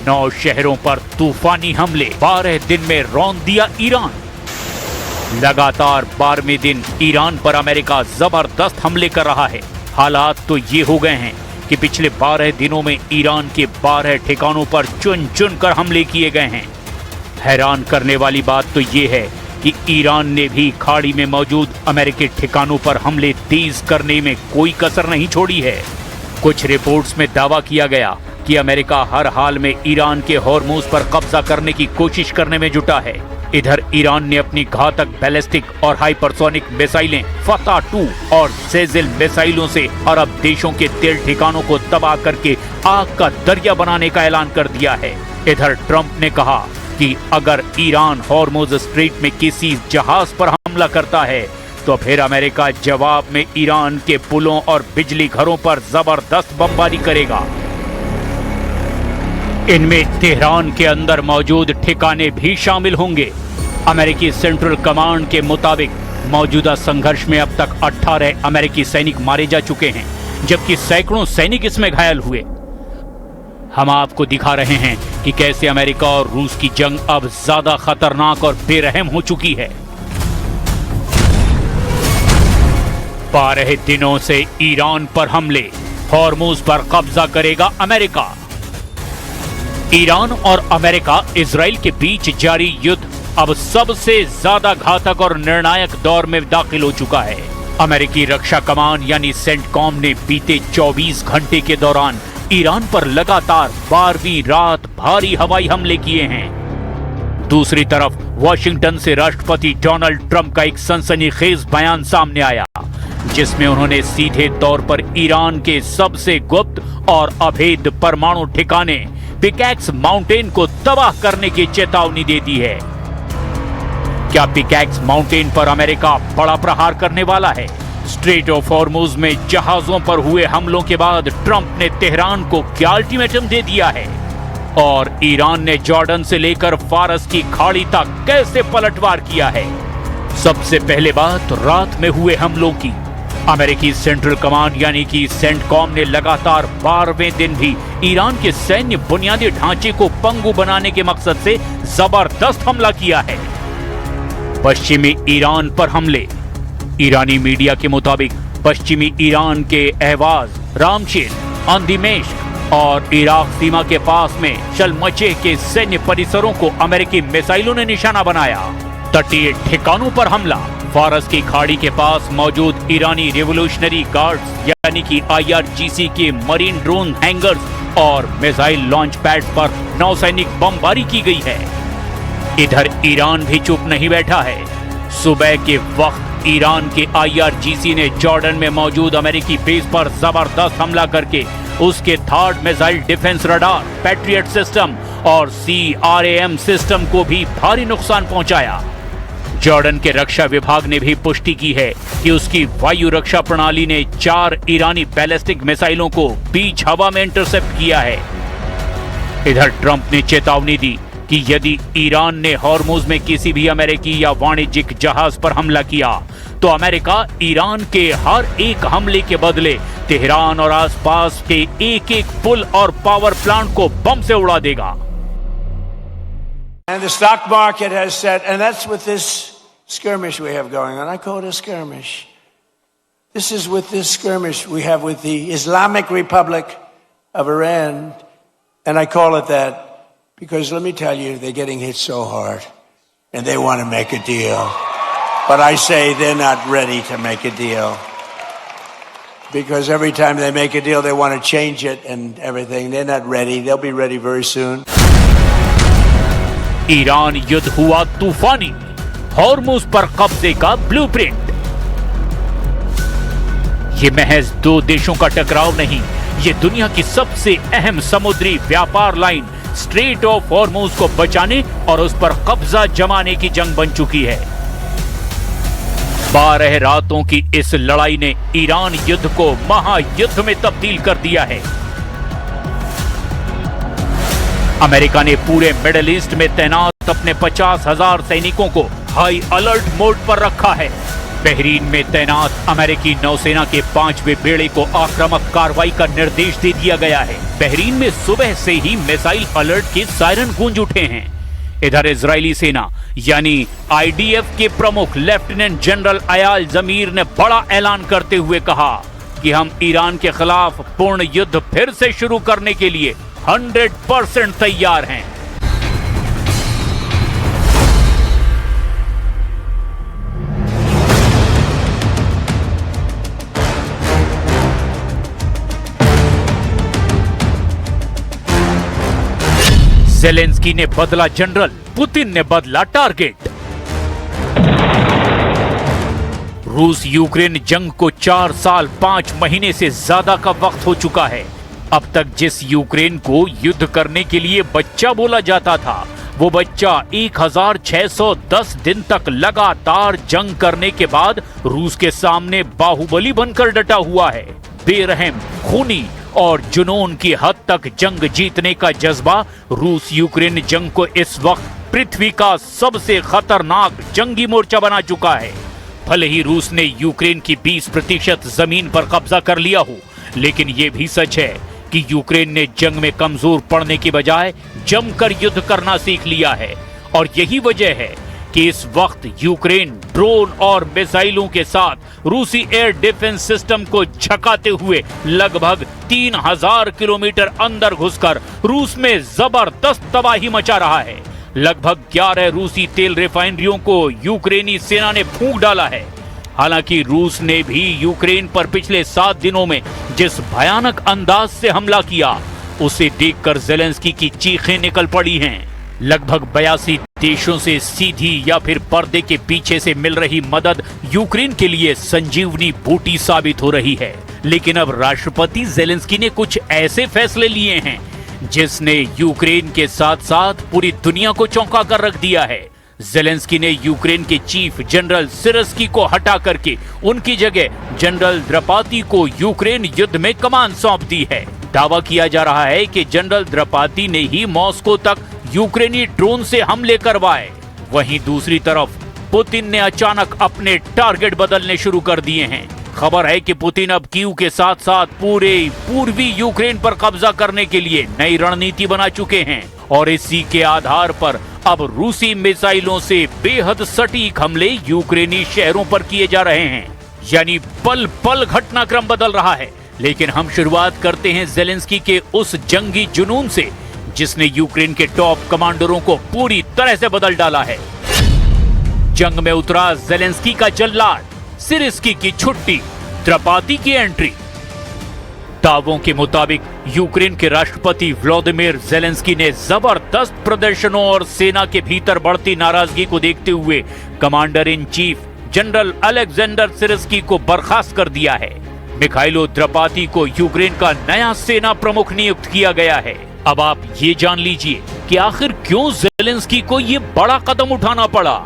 9 शहरों पर तूफानी हमले, 12 दिन में रौंद दिया ईरान। लगातार 12वें दिन ईरान पर अमेरिका जबरदस्त हमले कर रहा है। हालात तो ये हो गए हैं कि पिछले 12 दिनों में ईरान के 12 ठिकानों पर चुन चुन कर हमले किए गए हैं। हैरान करने वाली बात तो ये है कि ईरान ने भी खाड़ी में मौजूद अमेरिकी ठिकानों पर हमले तेज करने में कोई कसर नहीं छोड़ी है। कुछ रिपोर्ट्स में दावा किया गया कि अमेरिका हर हाल में ईरान के हॉर्मुज पर कब्जा करने की कोशिश करने में जुटा है। इधर ईरान ने अपनी घातक बैलिस्टिक और हाइपरसोनिक मिसाइलें फतह-2 और सेजिल मिसाइलों से अरब देशों के तेल ठिकानों को तबाह करके आग का दरिया बनाने का ऐलान कर दिया है। इधर ट्रंप ने कहा कि अगर ईरान हॉर्मुज स्ट्रेट में किसी जहाज पर हमला करता है तो फिर अमेरिका जवाब में ईरान के पुलों और बिजली घरों पर जबरदस्त बमबारी करेगा। इनमें तेहरान के अंदर मौजूद ठिकाने भी शामिल होंगे। अमेरिकी सेंट्रल कमांड के मुताबिक मौजूदा संघर्ष में अब तक 18 अमेरिकी सैनिक मारे जा चुके हैं, जबकि सैकड़ों सैनिक इसमें घायल हुए। हम आपको दिखा रहे हैं कि कैसे अमेरिका और रूस की जंग अब ज्यादा खतरनाक और बेरहम हो चुकी है। 12 दिनों से ईरान पर हमले, हॉर्मुज पर कब्जा करेगा अमेरिका। ईरान और अमेरिका इजराइल के बीच जारी युद्ध अब सबसे ज्यादा घातक और निर्णायक दौर में दाखिल हो चुका है। अमेरिकी रक्षा कमान यानी सेंटकॉम ने बीते 24 घंटे के दौरान ईरान पर लगातार 12वीं रात भारी हवाई हमले किए हैं। दूसरी तरफ वॉशिंगटन से राष्ट्रपति डोनाल्ड ट्रंप का एक सनसनीखेज बयान सामने आया, जिसमें उन्होंने सीधे तौर पर ईरान के सबसे गुप्त और अभेद परमाणु ठिकाने पिकैक्स माउंटेन को तबाह करने की चेतावनी दे दी है। क्या पिकैक्स माउंटेन पर अमेरिका बड़ा प्रहार करने वाला है? स्ट्रेट ऑफ हॉर्मुज में जहाजों पर हुए हमलों के बाद ट्रंप ने तेहरान को क्या अल्टीमेटम दे दिया है? और ईरान ने जॉर्डन से लेकर फारस की खाड़ी तक कैसे पलटवार किया है? सबसे पहले बात रात में हुए हमलों की। अमेरिकी सेंट्रल कमांड यानी कि सेंटकॉम ने लगातार 12वें दिन भी ईरान के सैन्य बुनियादी ढांचे को पंगु बनाने के मकसद से जबरदस्त हमला किया है। पश्चिमी ईरान पर हमले। ईरानी मीडिया के मुताबिक पश्चिमी ईरान के अहवाज, रामशीन, अंदिमेश्क और इराक सीमा के पास में शलमचे के सैन्य परिसरों को अमेरिकी मिसाइलों ने निशाना बनाया। तटीय ठिकानों पर हमला। फारस की खाड़ी के पास मौजूद ईरानी रिवोल्यूशनरी गार्ड्स यानी कि IRGC के मरीन ड्रोन हैंगर्स और मिसाइल लॉन्च पैड पर नौसैनिक बमबारी की गई है। इधर ईरान भी चुप नहीं बैठा है। सुबह के वक्त ईरान के IRGC ने जॉर्डन में मौजूद अमेरिकी बेस पर जबरदस्त हमला करके उसके third missile defence radar, patriot system और CRAM सिस्टम को भी भारी नुकसान पहुंचाया। जॉर्डन के रक्षा विभाग ने भी पुष्टि की है कि उसकी वायु रक्षा प्रणाली ने 4 ईरानी बैलिस्टिक मिसाइलों को बीच हवा में इंटरसेप्ट किया है। इधर ट्रंप ने चेतावनी दी कि यदि ईरान ने हॉर्मुज में किसी भी अमेरिकी या वाणिज्यिक जहाज पर हमला किया तो अमेरिका ईरान के हर एक हमले के बदले तेहरान और आसपास के एक एक पुल और पावर प्लांट को बम से उड़ा देगा। And the stock market has said, and that's with this skirmish we have going on. I call it a skirmish. This is with this skirmish we have with the Islamic Republic of Iran. And I call it that because let me tell you, they're getting hit so hard and they want to make a deal. But I say they're not ready to make a deal. Because every time they make a deal, they want to change it and everything. They're not ready. They'll be ready very soon. Iran युद्ध हुआ तूफानी, Hormuz पर कब्जे का blueprint. ये महज 2 देशों का टकराव नहीं, ये दुनिया की सबसे अहम समुद्री व्यापार लाइन स्ट्रेट ऑफ हॉर्मुज को बचाने और उस पर कब्जा जमाने की जंग बन चुकी है। 12 रातों की इस लड़ाई ने ईरान युद्ध को महायुद्ध में तब्दील कर दिया है। अमेरिका ने पूरे मिडिल ईस्ट में तैनात अपने 50,000 सैनिकों को हाई अलर्ट मोड पर रखा है। बहरीन में तैनात अमेरिकी नौसेना के 5वें बेड़े को आक्रामक कार्रवाई का निर्देश दे दिया गया है। बहरीन में सुबह से ही मिसाइल अलर्ट के सायरन गूंज उठे हैं। इधर इजरायली सेना यानी IDF के प्रमुख लेफ्टिनेंट जनरल अयाल जमीर ने बड़ा ऐलान करते हुए कहा कि हम ईरान के खिलाफ पूर्ण युद्ध फिर से शुरू करने के लिए 100% तैयार हैं। ज़ेलेंस्की ने बदला जनरल, पुतिन ने बदला टारगेट। रूस यूक्रेन जंग को 4 साल 5 महीने से ज्यादा का वक्त हो चुका है। अब तक जिस यूक्रेन को युद्ध करने के लिए बच्चा बोला जाता था, वो बच्चा 1610 दिन तक लगातार जंग करने के बाद रूस के सामने बाहुबली बनकर डटा हुआ है। बेरहम, खूनी और जुनून की हद तक जंग जीतने का जज्बा रूस यूक्रेन जंग को इस वक्त पृथ्वी का सबसे खतरनाक जंगी मोर्चा बना चुका है। भले ही रूस ने यूक्रेन की 20% जमीन पर कब्जा कर लिया हो, लेकिन यह भी सच है कि यूक्रेन ने जंग में कमजोर पड़ने की बजाय जमकर युद्ध करना सीख लिया है। और यही वजह है कि इस वक्त यूक्रेन ड्रोन और मिसाइलों के साथ रूसी एयर डिफेंस सिस्टम को झकाते हुए लगभग 3000 किलोमीटर अंदर घुसकर रूस में जबरदस्त तबाही मचा रहा है। लगभग 11 रूसी तेल रिफाइनरियों को यूक्रेनी सेना ने फूंक डाला है। हालांकि रूस ने भी यूक्रेन पर पिछले 7 दिनों में जिस भयानक अंदाज से हमला किया, उसे देखकर ज़ेलेंस्की की चीखें निकल पड़ी हैं। लगभग 82 देशों से सीधी या फिर पर्दे के पीछे से मिल रही मदद यूक्रेन के लिए संजीवनी बूटी साबित हो रही है। लेकिन अब राष्ट्रपति ज़ेलेंस्की ने कुछ ऐसे फैसले लिए हैं जिसने यूक्रेन के साथ साथ पूरी दुनिया को चौंका कर रख दिया है। ज़ेलेंस्की ने यूक्रेन के चीफ जनरल सिरस्की को हटा करके उनकी जगह जनरल द्रपाती को यूक्रेन युद्ध में कमान सौंप दी है। दावा किया जा रहा है कि जनरल द्रपाती ने ही मॉस्को तक यूक्रेनी ड्रोन से हमले करवाए। वहीं दूसरी तरफ पुतिन ने अचानक अपने टारगेट बदलने शुरू कर दिए हैं। खबर है कि पुतिन अब कीव के साथ साथ पूरे पूर्वी यूक्रेन पर कब्जा करने के लिए नई रणनीति बना चुके हैं और इसी के आधार पर अब रूसी मिसाइलों से बेहद सटीक हमले यूक्रेनी शहरों पर किए जा रहे हैं। यानी पल पल घटनाक्रम बदल रहा है। लेकिन हम शुरुआत करते हैं ज़ेलेंस्की के उस जंगी जुनून से जिसने यूक्रेन के टॉप कमांडरों को पूरी तरह से बदल डाला है। जंग में उतरा ज़ेलेंस्की का जल्लाद, सिरस्की की छुट्टी, द्रपाती की एंट्री। दावों के मुताबिक यूक्रेन के राष्ट्रपति व्लादिमीर ज़ेलेंस्की ने जबरदस्त प्रदर्शनों और सेना के भीतर बढ़ती नाराजगी को देखते हुए commander in chief general Alexander Syrskyi को बर्खास्त कर दिया है। मिखाइलो द्रपाती को यूक्रेन का नया सेना प्रमुख नियुक्त किया गया है। अब आप ये जान लीजिए कि आखिर क्यों ज़ेलेंस्की को ये बड़ा कदम उठाना पड़ा।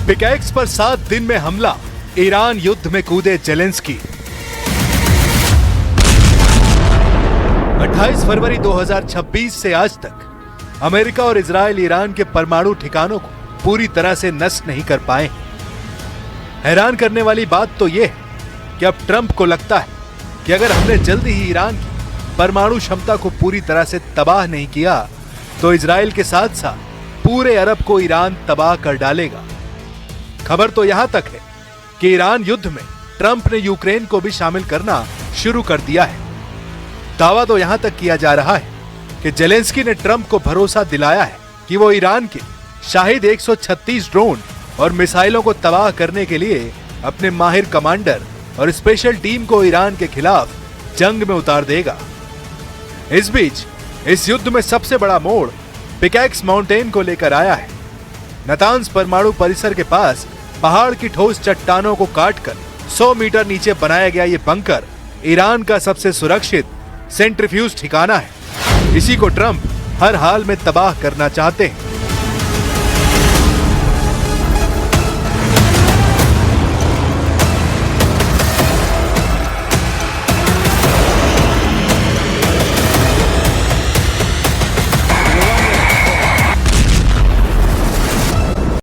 पिकैक्स पर 7 दिन में हमला, ईरान युद्ध में कूदे ज़ेलेंस्की। 28 फरवरी 2026 से आज तक अमेरिका और इजराइल ईरान के परमाणु ठिकानों को पूरी तरह से नष्ट नहीं कर पाए। हैरान करने वाली बात तो यह है कि अब ट्रंप को लगता है कि अगर हमने जल्दी ही ईरान की परमाणु क्षमता को पूरी तरह से तबाह नहीं किया तो इजराइल के साथ साथ पूरे अरब को ईरान तबाह कर डालेगा। खबर तो यहां तक है कि ईरान युद्ध में ट्रंप ने यूक्रेन को भी शामिल करना शुरू कर दिया है। दावा तो यहां तक किया जा रहा है कि ज़ेलेंस्की ने ट्रंप को भरोसा दिलाया है कि वो ईरान के शाहिद 136 ड्रोन और मिसाइलों को तबाह करने के लिए अपने माहिर कमांडर और स्पेशल टीम को ईरान के खिलाफ जंग में उतार देगा। इस बीच इस युद्ध में सबसे बड़ा मोड़ पिकैक्स माउंटेन को लेकर आया है। नतांज परमाणु परिसर के पास पहाड़ की ठोस चट्टानों को काटकर 100 मीटर नीचे बनाया गया ये बंकर ईरान का सबसे सुरक्षित सेंट्रीफ्यूज ठिकाना है। इसी को ट्रंप हर हाल में तबाह करना चाहते हैं।